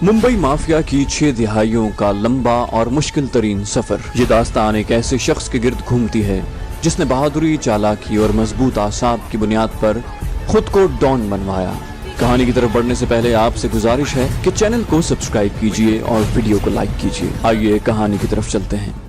Mumbai mafia की 6 दिहाइयों का लंबा और मुश्किल तरीन सफर। ये दास्तान एक ऐसे शख्स के गिर्द घूमती है जिसने बहादुरी, चालाकी और मजबूत आसाब की बुनियाद पर खुद को डॉन बनवाया। कहानी की तरफ बढ़ने से पहले आपसे गुजारिश है कि चैनल को सब्सक्राइब कीजिए और वीडियो को लाइक कीजिए। आइए कहानी की तरफ चलते हैं।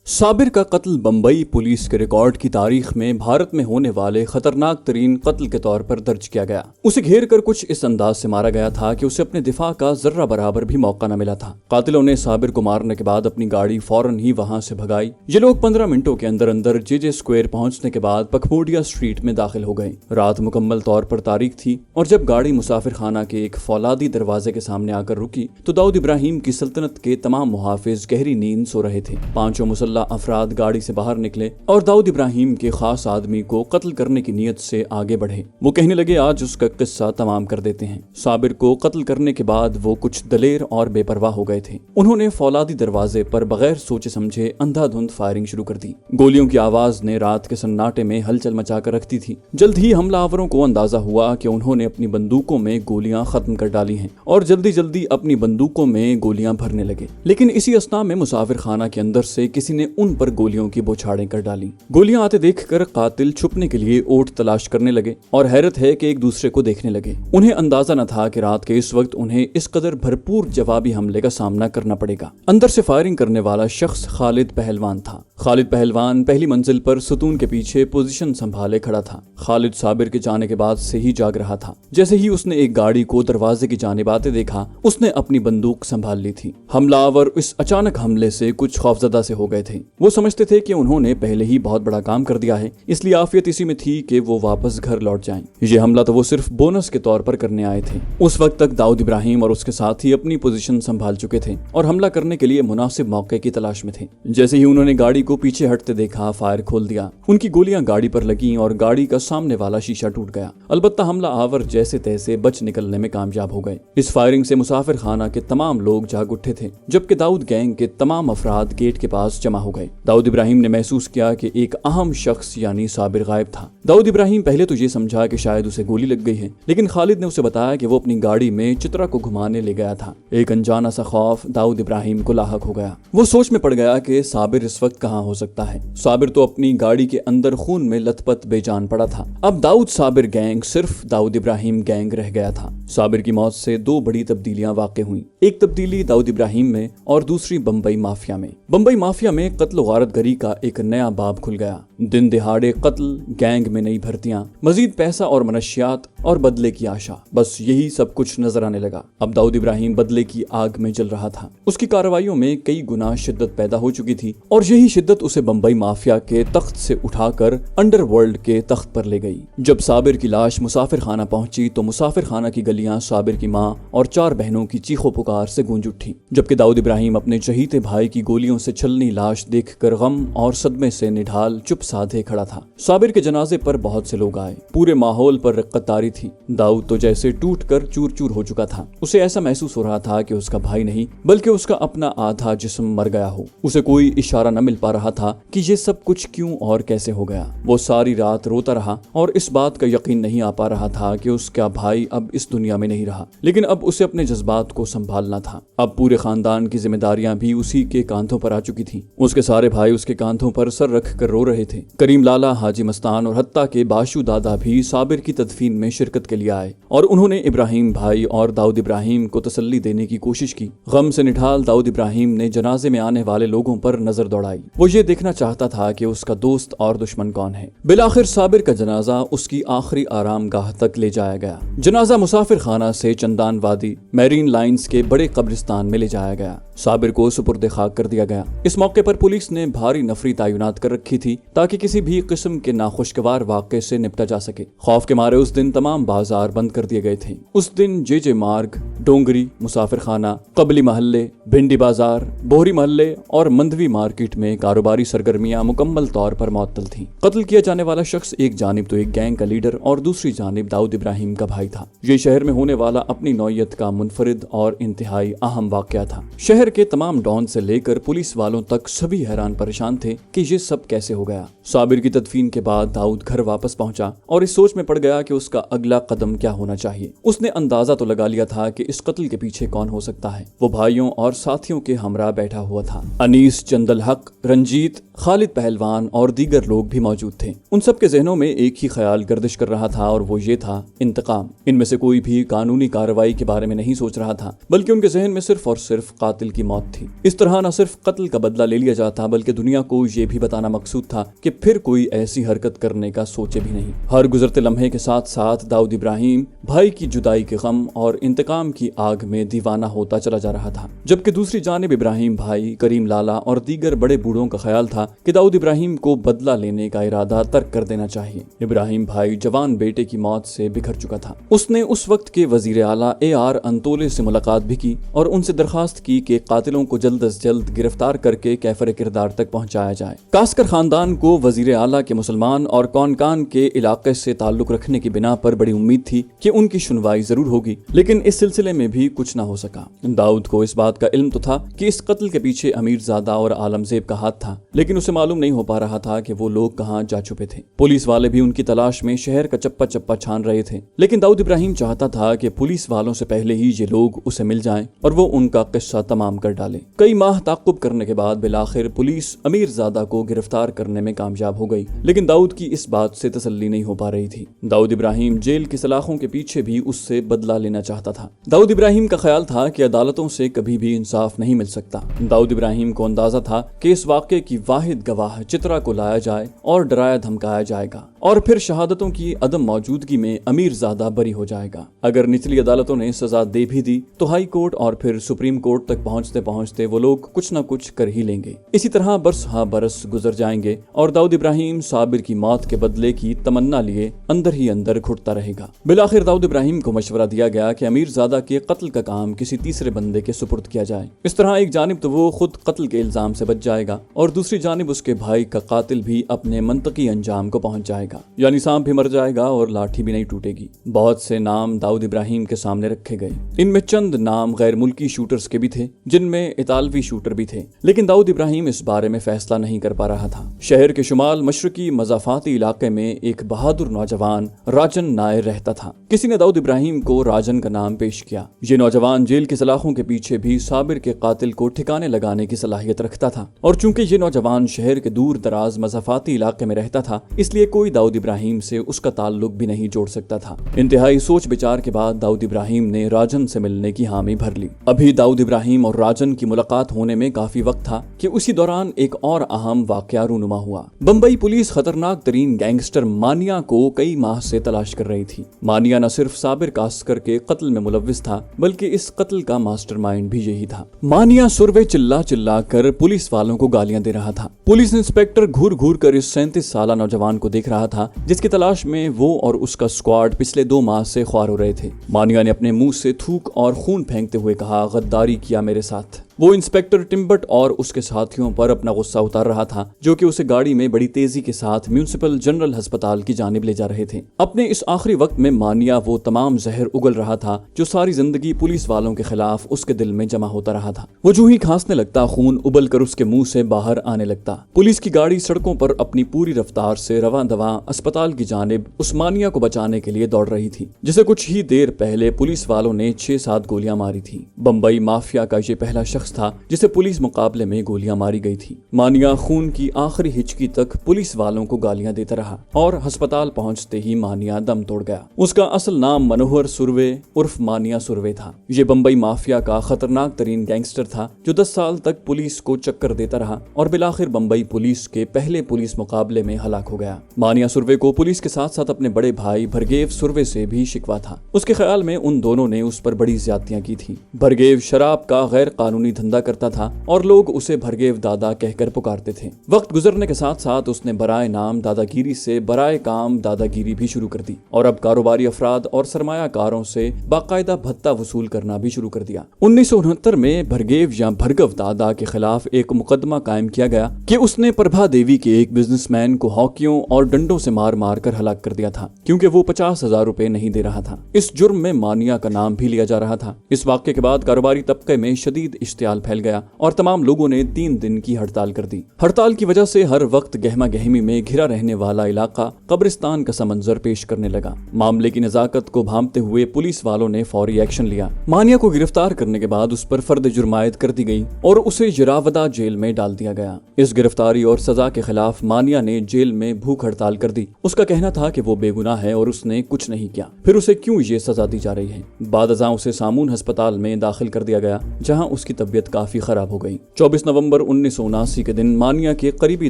साबिर का कत्ल बम्बई पुलिस के रिकॉर्ड की तारीख में भारत में होने वाले खतरनाक तरीन कत्ल के तौर पर दर्ज किया गया। उसे घेर कर कुछ इस अंदाज से मारा गया था कि उसे अपने दिफा का जर्रा बराबर भी मौका न मिला था। कातिलों ने साबिर को मारने के बाद अपनी गाड़ी फौरन ही वहां से भगाई। ये लोग 15 मिनटों के अंदर अंदर जे स्क्वायर पहुंचने के बाद पखमोडिया स्ट्रीट में दाखिल हो गए। रात मुकम्मल तौर पर तारीख थी और जब गाड़ी मुसाफिर खाना के एक फौलादी दरवाजे के सामने आकर रुकी तो दाऊद इब्राहिम की सल्तनत के तमाम मुहाफिज गहरी नींद सो रहे थे। पांचों मुसल्लह अफराद गाड़ी से बाहर निकले और दाऊद इब्राहिम के खास आदमी को कत्ल करने की नीयत से आगे बढ़े। वो कहने लगे आज उसका किस्सा तमाम कर देते हैं। साबिर को कत्ल करने के बाद वो कुछ दलेर और बेपरवाह हो गए थे। उन्होंने फौलादी दरवाजे पर बगैर सोचे समझे अंधाधुंध फायरिंग शुरू कर दी। गोलियों की आवाज ने रात के सन्नाटे में हलचल मचा कर रखती थी। जल्द ही हमलावरों को अंदाजा हुआ कि उन्होंने अपनी बंदूकों में गोलियां खत्म कर डाली हैं और जल्दी जल्दी अपनी बंदूकों में गोलियां भरने लगे। लेकिन इसी अस्ना में मुसाफिर खाना के अंदर से किसी ने उन पर गोलियों की बौछारें कर डाली। गोलियां आते देखकर कातिल छुपने के लिए ओट तलाश करने लगे और हैरत है कि एक दूसरे को देखने लगे। उन्हें अंदाजा न था कि रात के इस वक्त उन्हें इस कदर भरपूर जवाबी हमले का सामना करना पड़ेगा। अंदर से फायरिंग करने वाला शख्स खालिद पहलवान था। खालिद पहलवान पहली मंजिल पर सतून के पीछे पोजीशन संभाले खड़ा था। खालिद साबिर के जाने के बाद से ही जाग रहा था। जैसे ही उसने एक गाड़ी को दरवाजे की जानिब आते देखा उसने अपनी बंदूक संभाल ली थी। हमलावर इस अचानक हमले से कुछ खौफजदा से हो गए थे। वो समझते थे कि उन्होंने पहले ही बहुत बड़ा काम कर दिया है, इसलिए आफियत इसी में थी कि वो वापस घर लौट जाएं। ये हमला तो वो सिर्फ बोनस के तौर पर करने आए थे। उस वक्त तक दाऊद इब्राहिम और उसके साथी अपनी पोजीशन संभाल चुके थे और हमला करने के लिए मुनासिब मौके की तलाश में थे। जैसे ही उन्होंने गाड़ी को पीछे हटते देखा फायर खोल दिया। उनकी गोलियां गाड़ी पर लगीं और गाड़ी का सामने वाला शीशा टूट गया। अलबत्ता हमला आवर जैसे तैसे बच निकलने में कामयाब हो गए। इस फायरिंग से मुसाफिर खाना के तमाम लोग जाग उठे थे, जबकि दाऊद गैंग के तमाम अफराद गेट के पास जमा हो गए। दाऊद इब्राहिम ने महसूस किया कि एक अहम शख्स यानी साबिर गायब था। दाऊद इब्राहिम पहले तो ये समझा कि शायद उसे गोली लग गई है, लेकिन खालिद ने उसे बताया कि वो अपनी गाड़ी में चित्रा को घुमाने ले गया था। एक अनजाना सा खौफ दाऊद इब्राहिम को लाहक हो गया। वो सोच में पड़ गया कि साबिर इस वक्त कहाँ हो सकता है। साबिर तो अपनी गाड़ी के अंदर खून में लथपथ बेजान पड़ा था। अब दाऊद साबिर गैंग सिर्फ दाऊद इब्राहिम गैंग रह गया था। साबिर की मौत से दो बड़ी तब्दीलियां वाक़ हुई। एक तब्दीली दाऊद इब्राहिम में और दूसरी बम्बई माफिया में। बम्बई माफिया में कत्ल गारतगरी का एक नया बाब खुल गया। दिन दिहाड़े कत्ल, गैंग में नई भर्तियां, मजीद पैसा और मनशियात और बदले की आशा, बस यही सब कुछ नजर आने लगा। अब दाऊद इब्राहिम बदले की आग में जल रहा था। उसकी कार्रवाइयों में कई गुना शिद्दत पैदा हो चुकी थी और यही शिद्दत उसे बम्बई माफिया के तख्त से उठाकर अंडरवर्ल्ड के तख्त पर ले गई। जब साबिर की लाश मुसाफिर खाना पहुंची तो मुसाफिर खाना की गलियां साबिर की माँ और 4 बहनों की चीखों पुकार से गूंज उठी, जबकि दाऊद इब्राहिम अपने चहीते भाई की गोलियों से छलनी लाश देखकर गम और सदमे से निढाल चुप साधे खड़ा था। साबिर के जनाजे पर बहुत से लोग आए। पूरे माहौल पर रक्कत तारी थी। दाऊद तो जैसे टूट कर चूर चूर हो चुका था। उसे ऐसा महसूस हो रहा था कि उसका भाई नहीं बल्कि उसका अपना आधा जिस्म मर गया हो। उसे कोई इशारा न मिल पा रहा था कि ये सब कुछ क्यों और कैसे हो गया। वो सारी रात रोता रहा और इस बात का यकीन नहीं आ पा रहा था कि उसका भाई अब इस दुनिया में नहीं रहा। लेकिन अब उसे अपने जज्बात को संभालना था। अब पूरे खानदान की जिम्मेदारियां भी उसी के कांधों पर आ चुकी थी। उसके सारे भाई उसके कांधों पर सर रख कर रो रहे थे। करीम लाला, हाजी मस्तान और हत्ता के बाशु दादा भी साबिर की तदफीन में शिरकत के लिए आए और उन्होंने इब्राहिम भाई और दाऊद इब्राहिम को तसल्ली देने की कोशिश की। गम से निढाल दाऊद इब्राहिम ने जनाजे में आने वाले लोगों पर नजर दौड़ाई। वो ये देखना चाहता था कि उसका दोस्त और दुश्मन कौन है। बिलाखिर साबिर का जनाजा उसकी आखिरी आराम गाह तक ले जाया गया। जनाजा मुसाफिर खाना से चंदान वादी मैरीन लाइन्स के बड़े कब्रिस्तान में ले जाया गया। साबिर को सुपुर्द खाक कर दिया गया। इस मौके पर पुलिस ने भारी नफरी तैनात कर रखी थी ताकि किसी भी किस्म के नाखुशगवार वाक़े से निपटा जा सके। खौफ के मारे उस दिन तमाम बाजार बंद कर दिए गए थे। उस दिन जे मार्ग, डोंगरी, मुसाफिर खाना, कबली महल्ले, भिंडी बाजार, बोहरी महल्ले और मंदवी मार्केट में कारोबारी सरगर्मियां मुकम्मल तौर पर मुअत्तल थीं। कत्ल किया जाने वाला शख्स एक जानिब तो एक गैंग का लीडर और दूसरी जानिब दाऊद इब्राहिम का भाई था। ये शहर में होने वाला अपनी नौयत का मुनफरिद और इंतहाई अहम वाक़या था। शहर के तमाम डॉन से लेकर पुलिस वालों तक सभी हैरान परेशान थे कि ये सब कैसे हो गया। साबिर की तदफीन के बाद दाऊद घर वापस पहुंचा और इस सोच में पड़ गया कि उसका اگلا قدم کیا ہونا چاہیے۔ اس نے اندازہ تو لگا لیا تھا کہ اس قتل کے پیچھے کون ہو سکتا ہے۔ وہ بھائیوں اور ساتھیوں کے ہمراہ بیٹھا ہوا تھا۔ انیس، چند الحق، رنجیت، خالد پہلوان اور دیگر لوگ بھی موجود تھے۔ ان سب کے ذہنوں میں ایک ہی خیال گردش کر رہا تھا اور وہ یہ تھا انتقام۔ ان میں سے کوئی بھی قانونی کارروائی کے بارے میں نہیں سوچ رہا تھا، بلکہ ان کے ذہن میں صرف اور صرف قاتل کی موت تھی۔ اس طرح نہ صرف قتل کا بدلہ لے لیا جاتا بلکہ دنیا کو یہ بھی بتانا مقصود تھا کہ پھر کوئی ایسی حرکت کرنے کا سوچے بھی نہیں۔ ہر گزرتے لمحے کے ساتھ ساتھ داؤد ابراہیم بھائی کی جدائی کے غم اور انتقام کی آگ میں دیوانہ ہوتا چلا جا رہا تھا، جبکہ دوسری جانب ابراہیم بھائی، کریم لالا اور دیگر بڑے بوڑھوں کا خیال تھا کہ داؤد ابراہیم کو بدلہ لینے کا ارادہ ترک کر دینا چاہیے۔ ابراہیم بھائی جوان بیٹے کی موت سے بکھر چکا تھا۔ اس نے اس وقت کے وزیر اعلیٰ AR انتولے سے ملاقات بھی کی اور ان سے درخواست کی کہ قاتلوں کو جلد از جلد گرفتار کر کے کیفر کردار تک پہنچایا جائے۔ کاسکر خاندان کو وزیر اعلیٰ کے مسلمان اور کونکان کے علاقے سے تعلق رکھنے کی بنا پر بڑی امید تھی کہ ان کی سنوائی ضرور ہوگی، لیکن اس سلسلے میں بھی کچھ نہ ہو سکا۔ داؤد کو اس بات کا علم تو تھا کہ اس قتل کے پیچھے امیر زادہ اور عالم زیب کا ہاتھ تھا، لیکن اسے معلوم نہیں ہو پا رہا تھا کہ وہ لوگ کہاں جا چھپے تھے۔ پولیس والے بھی ان کی تلاش میں شہر کا چپا چپا چھان رہے تھے، لیکن داؤد ابراہیم چاہتا تھا کہ پولیس والوں سے پہلے ہی یہ لوگ اسے مل جائیں اور وہ ان کا قصہ تمام کر ڈالے۔ کئی ماہ تعاقب کرنے کے بعد بالآخر پولیس امیر زادہ کو گرفتار کرنے میں کامیاب ہو گئی، لیکن داؤد کی اس بات سے تسلی نہیں ہو پا رہی تھی۔ داؤد ابراہیم جیل کی سلاخوں کے پیچھے بھی اس سے بدلہ لینا چاہتا تھا۔ داؤد ابراہیم کا خیال تھا کہ عدالتوں سے کبھی بھی انصاف نہیں مل سکتا۔ داؤد ابراہیم کو اندازہ تھا کہ اس واقعے کی واحد گواہ چترا کو لایا جائے اور ڈرایا دھمکایا جائے گا، اور پھر شہادتوں کی عدم موجودگی میں امیر زادہ بری ہو جائے گا۔ اگر نچلی عدالتوں نے سزا دے بھی دی تو ہائی کورٹ اور پھر سپریم کورٹ تک پہنچتے پہنچتے وہ لوگ کچھ نہ کچھ کر ہی لیں گے۔ اسی طرح برس ہاں برس گزر جائیں گے اور داؤد ابراہیم صابر کی موت کے بدلے کی تمنا لیے اندر ہی اندر گھٹتا رہے گا۔ بالآخر داؤد ابراہیم کو مشورہ دیا گیا کہ امیر زادہ کے قتل کا کام کسی تیسرے بندے کے سپرد کیا جائے۔ اس طرح ایک جانب تو وہ خود قتل کے الزام سے بچ جائے گا اور دوسری جانب اس کے بھائی کا قاتل بھی اپنے منطقی انجام کو پہنچ جائے گا، یعنی سانپ بھی مر جائے گا اور لاٹھی بھی نہیں ٹوٹے گی۔ بہت سے نام داؤد ابراہیم کے سامنے رکھے گئے۔ ان میں چند نام غیر ملکی شوٹرز کے بھی تھے، جن میں اطالوی شوٹر بھی تھے، لیکن داؤد ابراہیم اس بارے میں فیصلہ نہیں کر پا رہا تھا۔ شہر کے شمال مشرقی مضافاتی علاقے میں ایک بہادر نوجوان راجن نائر رہتا تھا۔ کسی نے داؤد ابراہیم کو راجن کا نام پیش کیا۔ یہ نوجوان جیل کی سلاخوں کے پیچھے بھی صابر کے قاتل کو ٹھکانے لگانے کی صلاحیت رکھتا تھا، اور چونکہ یہ نوجوان شہر کے دور دراز مضافاتی علاقے میں رہتا تھا، اس لیے کوئی داؤد ابراہیم سے اس کا تعلق بھی نہیں جوڑ سکتا تھا۔ انتہائی سوچ بچار کے بعد داؤد ابراہیم نے راجن سے ملنے کی حامی بھر لی۔ ابھی داؤد ابراہیم اور راجن کی ملاقات ہونے میں کافی وقت تھا کہ اسی دوران ایک اور اہم واقعہ رونما ہوا۔ بمبئی پولیس خطرناک ترین گینگسٹر مانیا کو کئی ماہ سے تلاش کر رہی تھی۔ مانیا نہ صرف صابر کاسکر کے قتل میں ملوث تھا بلکہ اس قتل کا ماسٹر مائنڈ بھی یہی تھا۔ مانیا سروے چلا چلا کر پولیس والوں کو گالیاں دے رہا تھا۔ پولیس انسپکٹر گھور گھور کر اس 37 سالہ نوجوان کو دیکھ رہا تھا جس کی تلاش میں وہ اور اس کا اسکواڈ پچھلے 2 ماہ سے خوار ہو رہے تھے۔ مانیا نے اپنے منہ سے تھوک اور خون پھینکتے ہوئے کہا، غداری کیا میرے ساتھ۔ وہ انسپکٹر ٹمبٹ اور اس کے ساتھیوں پر اپنا غصہ اتار رہا تھا، جو کہ اسے گاڑی میں بڑی تیزی کے ساتھ میونسپل جنرل ہسپتال کی جانب لے جا رہے تھے۔ اپنے اس آخری وقت میں مانیا وہ تمام زہر اگل رہا تھا جو ساری زندگی پولیس والوں کے خلاف اس کے دل میں جمع ہوتا رہا تھا۔ وہ جو ہی کھانسنے لگتا، خون ابل کر اس کے منہ سے باہر آنے لگتا۔ پولیس کی گاڑی سڑکوں پر اپنی پوری رفتار سے رواں دواں اسپتال کی جانب اس مانیا کو بچانے کے لیے دوڑ رہی تھی، جسے کچھ ہی دیر پہلے پولیس والوں نے 6-7 گولیاں ماری تھی۔ بمبئی مافیا کا یہ پہلا شخص تھا جسے پولیس مقابلے میں گولیاں ماری گئی تھی۔ مانیا خون کی آخری ہچکی تک پولیس والوں کو گالیاں دیتا رہا اور ہسپتال پہنچتے ہی مانیا دم توڑ گیا۔ اس کا اصل نام منوہر سروے عرف مانیا سروے تھا۔ یہ بمبئی مافیا کا خطرناک ترین گینگسٹر تھا جو 10 سال تک پولیس کو چکر دیتا رہا اور بالآخر بمبئی پولیس کے پہلے پولیس مقابلے میں ہلاک ہو گیا۔ مانیا سروے کو پولیس کے ساتھ ساتھ اپنے بڑے بھائی بھرگیو سروے سے بھی شکوہ تھا۔ اس کے خیال میں ان دونوں نے اس پر بڑی زیادتیاں کی تھی۔ بھرگیو شراب کا غیر قانونی دھندا کرتا تھا اور لوگ اسے بھرگیو دادا کہہ کر پکارتے تھے۔ وقت گزرنے کے ساتھ ساتھ اس نے برائے نام دادا گیری سے برائے کام دادا گیری بھی شروع کر دی اور اب کاروباری افراد اور سرمایہ کاروں سے باقاعدہ بھتہ وصول کرنا بھی شروع کر دیا۔ 1969 میں بھرگیو یا بھرگو دادا کے خلاف ایک مقدمہ قائم کیا گیا کہ اس نے پربھا دیوی کے ایک بزنس مین کو ہاکیوں اور ڈنڈوں سے مار مار کر ہلاک کر دیا تھا کیونکہ وہ 50,000 روپے نہیں دے رہا تھا۔ اس جرم میں مانیا کا نام بھی لیا جا رہا تھا۔ اس واقعے کے بعد کاروباری طبقے میں شدید اشتعال خیال پھیل گیا اور تمام لوگوں نے 3 دن کی ہڑتال کر دی۔ ہڑتال کی وجہ سے ہر وقت گہما گہمی میں گھرا رہنے والا علاقہ قبرستان کا سمنظر پیش کرنے لگا۔ معاملے کی نزاکت کو بھانپتے ہوئے پولیس والوں نے فوری ایکشن لیا۔ مانیہ کو گرفتار کرنے کے بعد اس پر فرد جرم عائد کر دی گئی اور اسے جراودہ جیل میں ڈال دیا گیا۔ اس گرفتاری اور سزا کے خلاف مانیہ نے جیل میں بھوک ہڑتال کر دی۔ اس کا کہنا تھا کہ وہ بے گناہ ہے اور اس نے کچھ نہیں کیا، پھر اسے کیوں یہ سزا دی جا رہی ہے۔ بعد ازاں اسے سامون ہسپتال میں داخل کر دیا گیا جہاں اس کی طبیعت کافی خراب ہو گئی۔ 24 نومبر 1979 کے دن مانیہ کے قریبی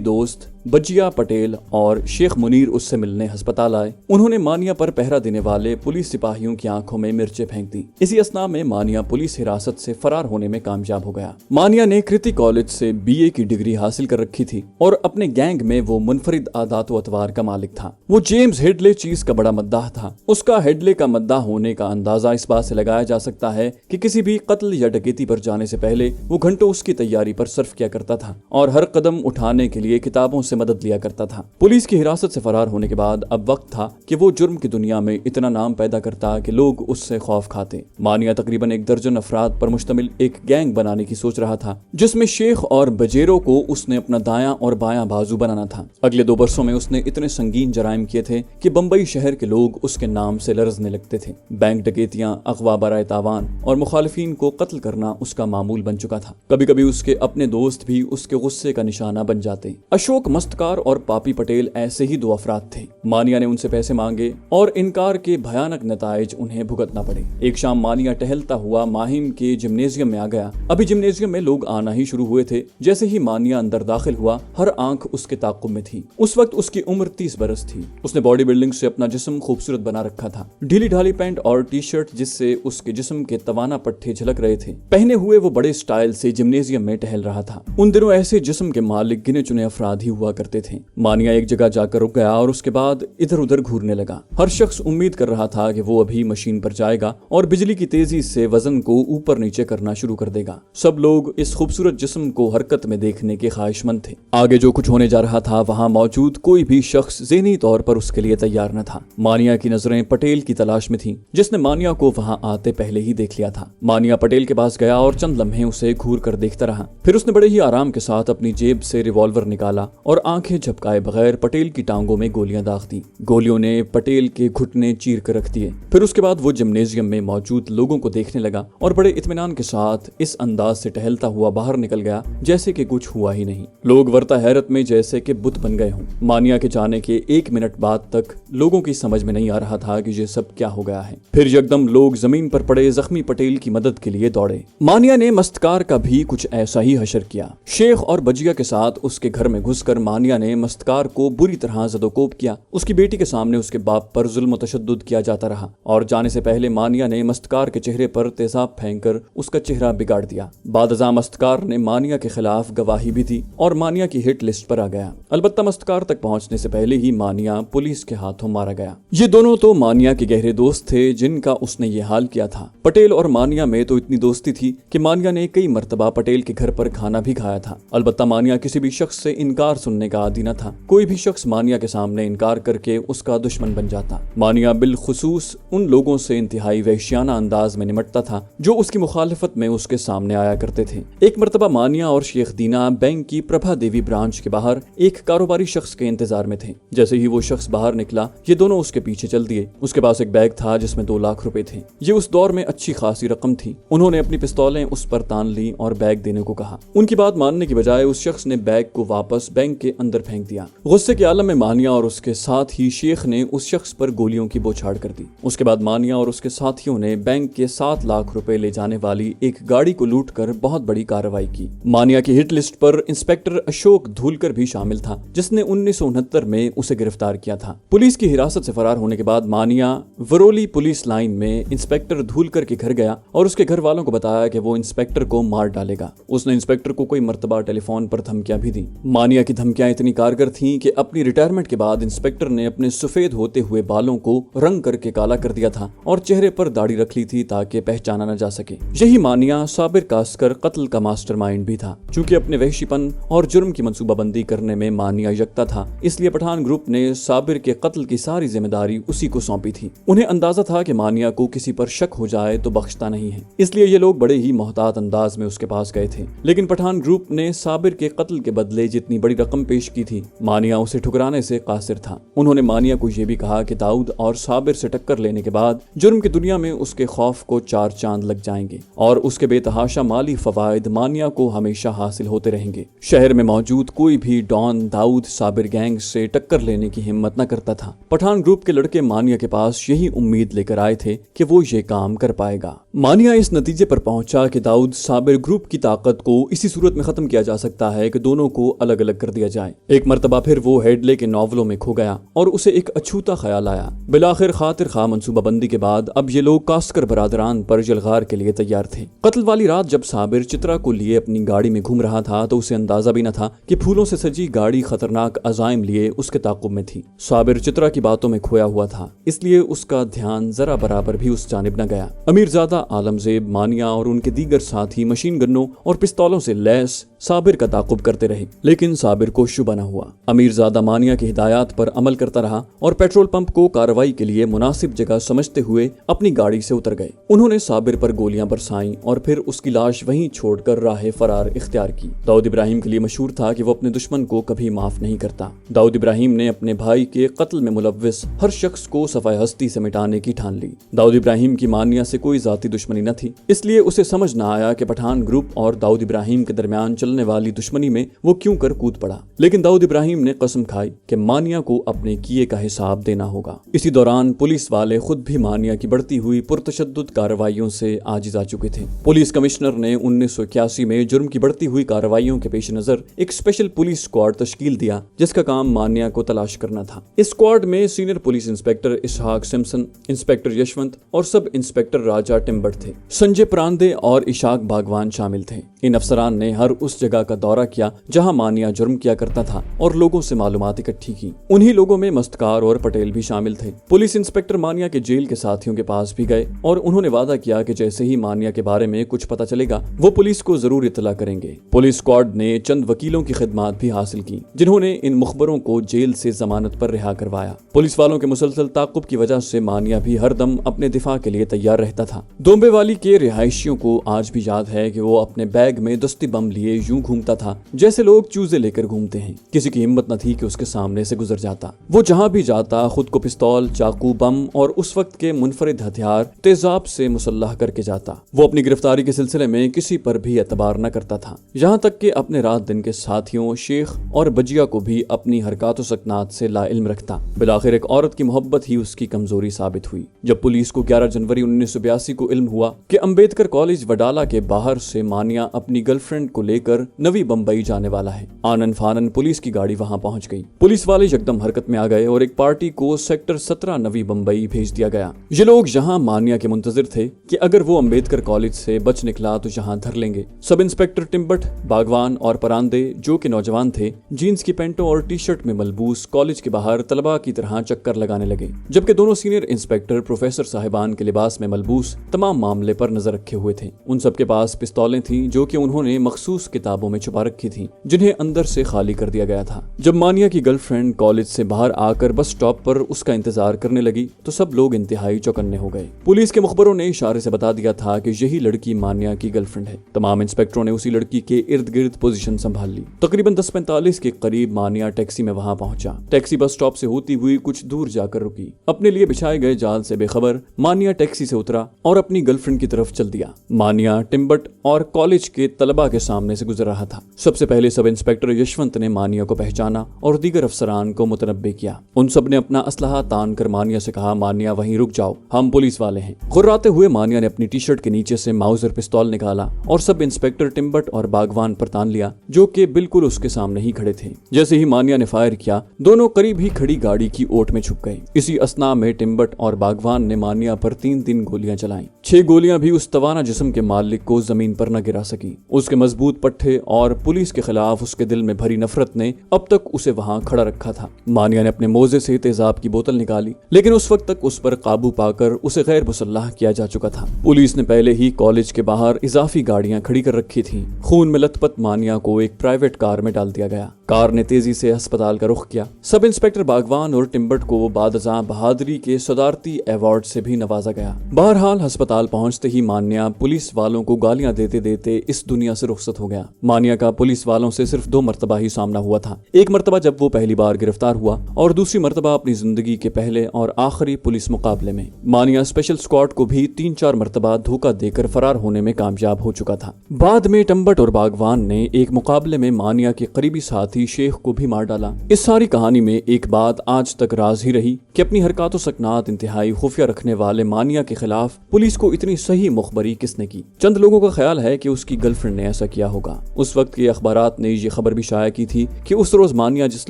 دوست بجیا پٹیل اور شیخ منیر اس سے ملنے ہسپتال آئے۔ انہوں نے مانیہ پر پہرا دینے والے پولیس سپاہیوں کی آنکھوں میں مرچیں پھینک دی۔ اسی اثنا میں مانیہ پولیس حراست سے فرار ہونے میں کامیاب ہو گیا۔ مانیہ نے کرتی کالج سے BA کی ڈگری حاصل کر رکھی تھی اور اپنے گینگ میں وہ منفرد عادات و اطوار کا مالک تھا۔ وہ جیمز ہیڈلے چیز کا بڑا مداح تھا۔ اس کا ہیڈلے کا مداح ہونے کا اندازہ اس بات سے لگایا جا سکتا ہے کہ کسی بھی قتل یا ڈکیتی پر جانے سے پہلے وہ گھنٹوں اس کی تیاری پر صرف کیا کرتا تھا اور ہر قدم اٹھانے کے لیے کتابوں سے مدد لیا کرتا تھا۔ پولیس کی حراست سے فرار ہونے کے بعد اب وقت تھا کہ وہ جرم کی دنیا میں اتنا نام پیدا کرتا کہ لوگ اس سے خوف کھاتے۔ مانیہ تقریباً 1 درجن افراد پر مشتمل ایک گینگ بنانے کی سوچ رہا تھا جس میں شیخ اور بجیرو کو اس نے اپنا دایاں اور بایاں بازو بنانا تھا۔ اگلے 2 برسوں میں اس نے اتنے سنگین جرائم کیے تھے کہ بمبئی شہر کے لوگ اس کے نام سے لرزنے لگتے تھے۔ بینک ڈکیتیاں، اغوا برائے تاوان اور مخالفین کو قتل کرنا اس کا معمول بن چکا تھا۔ کبھی کبھی اس کے اپنے دوست بھی اس کے غصے کا نشانہ بن جاتے۔ اشوک مستکار اور پاپی پٹیل ایسے ہی 2 افراد تھے۔ مانیہ نے ان سے پیسے مانگے اور انکار کے بھیانک نتائج انہیں بھگتنا پڑے۔ ایک شام مانیہ ٹہلتا ہوا ماہم کے جمنیزیم میں آ گیا۔ ابھی جمنیزیم میں لوگ آنا ہی شروع ہوئے تھے۔ جیسے ہی مانیہ اندر داخل ہوا، ہر آنکھ اس کے تعاقب میں تھی۔ اس وقت اس کی عمر 30 برس تھی۔ اس نے باڈی بلڈنگ سے اپنا جسم خوبصورت بنا رکھا تھا۔ ڈھیلی ڈھالی پینٹ اور ٹی شرٹ جس سے اس کے جسم کے توانا پٹھے جھلک رہے تھے پہنے ہوئے وہ بڑے سٹائل سے جمنیزیم میں ٹہل رہا تھا۔ ان دنوں ایسے جسم کے مالک گنے چنے افراد ہی ہوا کرتے تھے۔ مانیہ ایک جگہ جا کر رک گیا اور اس کے بعد ادھر ادھر گھورنے لگا۔ ہر شخص امید کر رہا تھا کہ وہ ابھی مشین پر جائے گا اور بجلی کی تیزی سے وزن کو اوپر نیچے کرنا شروع کر دے گا۔ سب لوگ اس خوبصورت جسم کو حرکت میں دیکھنے کے خواہش مند تھے۔ آگے جو کچھ ہونے جا رہا تھا وہاں موجود کوئی بھی شخص ذہنی طور پر اس کے لیے تیار نہ تھا۔ مانیہ کی نظریں پٹیل کی تلاش میں تھیں جس نے مانیہ کو وہاں آتے پہلے ہی دیکھ لیا تھا۔ مانیہ پٹیل کے پاس گیا اور چند لمحے اسے گھور کر دیکھتا رہا۔ پھر اس نے بڑے ہی آرام کے ساتھ اپنی جیب سے ریوالور نکالا اور آنکھیں جھپکائے بغیر پٹیل کی ٹانگوں میں گولیاں داغ دی۔ گولیوں نے پٹیل کے گھٹنے چیر کر رکھ دیے۔ پھر اس کے بعد وہ جمنیزیم میں موجود لوگوں کو دیکھنے لگا اور بڑے اطمینان کے ساتھ اس انداز سے ٹہلتا ہوا باہر نکل گیا جیسے کہ کچھ ہوا ہی نہیں۔ لوگ ورطہ حیرت میں جیسے کہ بت بن گئے ہوں۔ مانیہ کے جانے کے 1 منٹ بعد تک لوگوں کی سمجھ میں نہیں آ رہا تھا کہ یہ سب کیا ہو گیا ہے۔ پھر یکدم لوگ زمین پر پڑے زخمی پٹیل کی مدد کے لیے دوڑے۔ مانیہ نے مستکار کا بھی کچھ ایسا ہی حشر کیا۔ شیخ اور بجیا کے ساتھ اس کے گھر میں گھس کر مانیہ نے مستکار کو بری طرح زدوکوب کیا۔ اس کی بیٹی کے سامنے اس کے باپ پر ظلم و تشدد کیا جاتا رہا اور جانے سے پہلے مانیہ نے مستکار کے چہرے پر تیزاب پھینک کر اس کا چہرہ بگاڑ دیا۔ بعد ازاں مستکار نے مانیہ کے خلاف گواہی بھی دی اور مانیہ کی ہٹ لسٹ پر آ گیا۔ البتہ مستکار تک پہنچنے سے پہلے ہی مانیہ پولیس کے ہاتھوں مارا گیا۔ یہ دونوں تو مانیہ کے گہرے دوست تھے جن کا اس نے یہ حال کیا تھا۔ پٹیل اور مانیہ میں تو اتنی دوستی تھی کہ مانیہ نے کئی مرتبہ پٹیل کے گھر پر کھانا بھی کھایا تھا۔ البتہ مانیہ کسی بھی شخص سے انکار سننے کا عادی نہ تھا۔ کوئی بھی شخص مانیہ کے سامنے انکار کر کے اس کا دشمن بن جاتا۔ مانیہ بالخصوص ان لوگوں سے انتہائی وحشیانہ انداز میں نمٹتا تھا جو اس کی مخالفت میں اس کے سامنے آیا کرتے تھے۔ ایک مرتبہ مانیہ اور شیخ دینا بینک کی پربھا دیوی برانچ کے باہر ایک کاروباری شخص کے انتظار میں تھے۔ جیسے ہی وہ شخص باہر نکلا یہ دونوں اس کے پیچھے چل دیے۔ اس کے پاس ایک بیگ تھا جس میں 2 لاکھ روپے تھے۔ یہ اس دور میں اچھی خاصی رقم تھی۔ انہوں نے اپنی پستولیں اس پر تان لی اور بیگ دینے کو کہا۔ ان کی بات ماننے کی بجائے اس شخص نے بیگ کو واپس بینک کے اندر پھینک دیا۔ غصے کے عالم میں مانیہ اور اس کے ساتھ ہی شیخ نے اس شخص پر گولیوں کی بوچھاڑ کر دی۔ اس کے بعد مانیہ اور اس کے ساتھیوں نے بینک کے 7 لاکھ روپے لے جانے والی ایک گاڑی کو لوٹ کر بہت بڑی کارروائی کی۔ مانیہ کی ہٹ لسٹ پر انسپیکٹر اشوک دھولکر بھی شامل تھا جس نے 1969 میں اسے گرفتار کیا تھا۔ پولیس کی حراست سے فرار ہونے کے بعد مانیہ ورولی پولیس لائن میں انسپیکٹر دھولکر کے گھر گیا اور اس کے گھر والوں کو بتایا کہ وہ انسپیکٹر کو مار ڈالے گا۔ اس نے انسپیکٹر کو کوئی مرتبہ ٹیلی فون پر دھمکیاں بھی دی۔ مانیہ کی دھمکی धमकियां इतनी कारगर थीं कि अपनी रिटायरमेंट के बाद इंस्पेक्टर ने अपने सफेद होते हुए बालों को रंग करके काला कर दिया था और चेहरे पर दाढ़ी रख ली थी ताकि पहचाना न जा सके। यही मानिया साबिर कास्कर कत्ल का मास्टरमाइंड भी था। चूंकि अपने वहशीपन और जुर्म की मंसूबाबंदी करने में मानिया यकता था, इसलिए पठान ग्रुप ने साबिर के कत्ल की सारी जिम्मेदारी उसी को सौंपी थी। उन्हें अंदाजा था कि मानिया को किसी पर शक हो जाए तो बख्शता नहीं है, इसलिए ये लोग बड़े ही मोहतात अंदाज में उसके पास गए थे। लेकिन पठान ग्रुप ने साबिर के कत्ल के बदले जितनी बड़ी रकम पेश की थी, मानिया उसे ठुकराने से कासिर था। उन्होंने मानिया को यह भी कहा कि दाऊद और साबिर से टक्कर लेने के बाद जुर्म की दुनिया में उसके खौफ को 4 चांद लग जाएंगे और उसके बेतहाशा माली फवायद मानिया को हमेशा हासिल होते रहेंगे। शहर में मौजूद कोई भी डॉन दाऊद साबिर गैंग से टक्कर लेने की हिम्मत न करता था। पठान ग्रुप के लड़के मानिया के पास यही उम्मीद लेकर आए थे कि वो ये काम कर पाएगा। मानिया इस नतीजे पर पहुंचा कि दाऊद साबिर ग्रुप की ताकत को इसी सूरत में खत्म किया जा सकता है कि दोनों को अलग अलग कर दिया जाए। एक मर्तबा फिर वो हेडले के नॉवलों में खो गया और उसे एक अछूता ख्याल आया। बिलाखिर खातिर खा मंसूबाबंदी के बाद अब ये लोग कास्कर बरादरान पर जलगार के लिए तैयार थे। कत्ल वाली रात जब साबिर चित्रा को लिए अपनी गाड़ी में घूम रहा था तो उसे अंदाजा भी न था कि फूलों से सजी गाड़ी खतरनाक अजाइम लिए उसके ताकुब में थी। साबिर चित्रा की बातों में खोया हुआ था, इसलिए उसका ध्यान जरा बराबर भी उस जानिब न गया। अमीरजादा आलमजेब, मानिया और उनके दीगर साथी मशीन गन्नों और पिस्तौलों से लैस साबिर का ताकुब करते रहे, लेकिन साबिर को शुबा न हुआ। अमीरजादा मानिया की हिदायत पर अमल करता रहा और पेट्रोल पंप को कार्रवाई के लिए मुनासिब जगह समझते हुए अपनी गाड़ी से उतर गए। उन्होंने साबिर पर गोलियां बरसाईं और फिर उसकी लाश वहीं छोड़कर राह फरार इख्तियार की। दाऊद इब्राहिम के लिए मशहूर था कि वो अपने दुश्मन को कभी माफ नहीं करता। दाऊद इब्राहिम ने अपने भाई के कत्ल में मुलव्विस हर शख्स को सफाए हस्ती से मिटाने की ठान ली। दाऊद इब्राहिम की मानिया से कोई जाती दुश्मनी न थी, इसलिए उसे समझ न आया कि पठान ग्रुप और दाऊद इब्राहिम के दरमियान चलने वाली दुश्मनी में वो क्यों कर कूद पड़ा। लेकिन दाऊद इब्राहिम ने कसम खाई कि मानिया को अपने किए का हिसाब देना होगा। इसी दौरान पुलिस वाले खुद भी मानिया की बढ़ती हुई पुरतशद्दुद कार्रवाइयों से आजिज आ चुके थे। पुलिस कमिश्नर ने 1981 में जुर्म की बढ़ती हुई कार्रवाइयों के पेश नजर एक स्पेशल पुलिस स्क्वाड तश्कील दिया, जिसका काम मानिया को तलाश करना था। इस स्क्वाड में सीनियर पुलिस इंस्पेक्टर इसहाक सिम्पसन, इंस्पेक्टर यशवंत और सब इंस्पेक्टर राजा टिम्बट थे। संजय प्रांदे और इशाक बागवान शामिल थे। इन अफसरान ने हर उस जगह का दौरा किया जहां मानिया जुर्म किया करता था और लोगों से मालूमात इकट्ठी की। उन्हीं लोगों में मस्तकार और पटेल भी शामिल थे। पुलिस इंस्पेक्टर मानिया के जेल के साथियों के पास भी गए और उन्होंने वादा किया कि जैसे ही मानिया के बारे में कुछ पता चलेगा वो पुलिस को जरूर इत्तला करेंगे। पुलिस स्क्वाड ने चंद वकीलों की खिदमात भी हासिल की, जिन्होंने इन मुखबरों को जेल से जमानत पर रिहा करवाया। पुलिस वालों के मुसलसल ताकुब की वजह से मानिया भी हर दम अपने दिफा के लिए तैयार रहता था। दोंबेवाली के रिहायशियों को आज भी याद है कि वो अपने बैग में दस्ती बम लिए यूं घूमता था जैसे लोग चूजे लेकर घूमते हैं। किसी की हिम्मत न थी कि उसके सामने से गुजर जाता। वो जहां भी जाता खुद को पिस्तौल, चाकू, बम और उस वक्त के मुनफरिद हथियार तेजाब से मुसल्लह करके जाता। वो अपनी गिरफ्तारी के सिलसिले में किसी पर भी एतबार न करता था, यहाँ तक कि अपने रात दिन के साथियों शेख और बजिया को भी अपनी हरकत सकनात से लाइल्म रखता। बिलाखिर एक औरत की मोहब्बत ही उसकी कमजोरी साबित हुई। जब पुलिस को 11 जनवरी 1982 को इल्म हुआ कि अंबेडकर कॉलेज वडाला के बाहर से मानिया अपनी गर्लफ्रेंड को लेकर नवी बम्बई जाने वाला है, आनन फानन पुलिस की गाड़ी वहां पहुंच गई। पुलिस वाले यकदम हरकत में आ गए और एक पार्टी को सेक्टर 17 नवी बम्बई भेज दिया गया। ये लोग यहाँ मानिया के मुंतजिर थे कि अगर वो अंबेडकर कॉलेज से बच निकला तो यहाँ धर लेंगे। सब इंस्पेक्टर टिम्बट, बागवान और परांदे, जो के नौजवान थे, जीन्स की पैंटों और टी शर्ट में मलबूस कॉलेज के बाहर तलबा की तरह चक्कर लगाने लगे, जबकि दोनों सीनियर इंस्पेक्टर प्रोफेसर साहिबान के लिबास में मलबूस तमाम मामले पर नजर रखे हुए थे। उन सबके पास पिस्तौलें थीं जो कि उन्होंने मखसूस किताबों में छुपा रखी थीं, जिन्हें अंदर से खाली कर दिया गया था। जब मानिया की गर्लफ्रेंड कॉलेज से बाहर आकर बस स्टॉप पर उसका इंतजार करने लगी तो सब लोग इंतहाई चौकन्ने हो गए। पुलिस के मुखबरों ने इशारे से बता दिया था कि यही लड़की मानिया की गर्लफ्रेंड है। तमाम इंस्पेक्टरों ने उसी लड़की के इर्द गिर्द पोजीशन संभाल ली। तकरीबन 10:45 के करीब मानिया टैक्सी में वहां पहुंचा। टैक्सी बस स्टॉप से होती हुई कुछ दूर जाकर रुकी। अपने लिए बिछाए गए जाल से बेखबर मानिया टैक्सी से उतरा और अपनी गर्लफ्रेंड की तरफ चल दिया। मानिया टिम्बट और कॉलेज के तलबा के सामने से गुजर रहा था। सबसे पहले सब इंस्पेक्टर यशवंत ने मानिया को पहचाना और दीगर अफसरान को मुतनब्बे किया। उन सब ने अपना असलहा तान कर मानिया से कहा, मानिया वहीं रुक जाओ, हम पुलिस वाले हैं। घुर्राते हुए मानिया ने अपनी टी शर्ट के नीचे से माउजर पिस्तौल निकाला और सब इंस्पेक्टर टिम्बट और बागवान पर तान लिया, जो कि बिल्कुल उसके सामने ही खड़े थे। जैसे ही मानिया ने फायर किया, दोनों करीब ही खड़ी गाड़ी की ओट में छुप गए। इसी असना में टिम्बट और बागवान ने मानिया पर 3 गोलियां चलाई। 6 गोलियां भी उस तवाना जिस्म के मालिक को जमीन पर न गिरा सकी। उसके मजबूत पट्टे थे और पुलिस के खिलाफ उसके दिल में भरी नफरत ने अब तक उसे वहां खड़ा रखा था। मानिया ने अपने मोजे से तेजाब की बोतल निकाली, लेकिन उस वक्त तक उस पर काबू पाकर उसे गैर मुसल्लह किया जा चुका था। पुलिस ने पहले ही कॉलेज के बाहर इजाफी गाड़ियां खड़ी कर रखी थी। खून में लथपथ मानिया को एक प्राइवेट कार में डाल दिया गया। कार ने तेजी से अस्पताल का रुख किया। सब इंस्पेक्टर बागवान और टिम्बट को बादशाह बहादुरी के सदारती अवार्ड से भी नवाजा गया। बहरहाल अस्पताल पहुंचते ही मानिया पुलिस वालों को गालियां देते देते इस दुनिया से रुखसत हो गया। मानिया का पुलिस वालों से सिर्फ 2 मरतबा ही सामना हुआ था। एक मरतबा जब वो पहली बार गिरफ्तार हुआ और दूसरी मरतबा अपनी जिंदगी के पहले और आखिरी पुलिस मुकाबले में। मानिया स्पेशल स्क्वाड को भी 3-4 मरतबा धोखा देकर फरार होने में कामयाब हो चुका था। बाद में टिम्बट और बागवान ने एक मुकाबले में मानिया के करीबी साथी शेख को भी मार डाला। इस सारी कहानी में एक बात आज तक राज ही रही कि अपनी हरकतों सकनात इंतहाई खुफिया रखने वाले मानिया के खिलाफ पुलिस को इतनी सही मुखबरी किसने की। चंद लोगों का ख्याल है कि उसकी गर्लफ्रेंड ने ऐसा किया होगा। उस वक्त के अखबारात ने ये खबर भी शाया की थी कि उस रोज मानिया जिस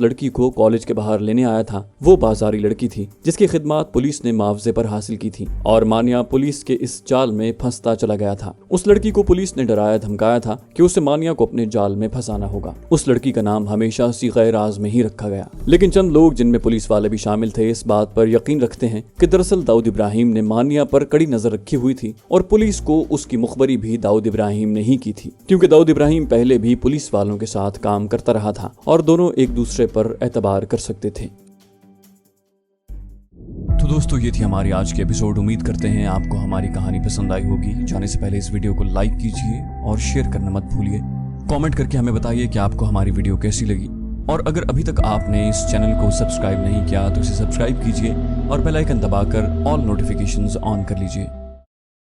लड़की को कॉलेज के बाहर लेने आया था वो बाजारी लड़की थी, जिसकी खिदमत पुलिस ने मुआवजे पर हासिल की थी और मानिया पुलिस के इस जाल में फंसता चला गया था। उस लड़की को पुलिस ने डराया धमकाया था कि उसे मानिया को अपने जाल में फंसाना होगा। उस लड़की का नाम हमेशा सीग़े राज में ही रखा गया, लेकिन चंद लोग जिनमें पुलिस वाले भी शामिल थे इस बात पर यकीन रखते हैं कि दरअसल दाऊद इब्राहिम ने मानिया पर कड़ी नजर रखी हुई थी और पुलिस को उसकी मुखबरी भी दाऊद इब्राहिम ने ही की थी, क्योंकि दाऊद इब्राहिम पहले भी पुलिस वालों के साथ काम करता रहा था और दोनों एक दूसरे पर एतबार कर सकते थे। तो दोस्तों ये थी हमारी आज की एपिसोड। उम्मीद करते हैं आपको हमारी कहानी पसंद आई होगी। जाने से पहले इस वीडियो को लाइक कीजिए और शेयर करना मत भूलिए। कमेंट करके हमें बताइए कि आपको हमारी वीडियो कैसी लगी, और अगर अभी तक आपने इस चैनल को सब्सक्राइब नहीं किया तो इसे सब्सक्राइब कीजिए और बेल आइकन दबाकर ऑल नोटिफिकेशंस ऑन कर लीजिए।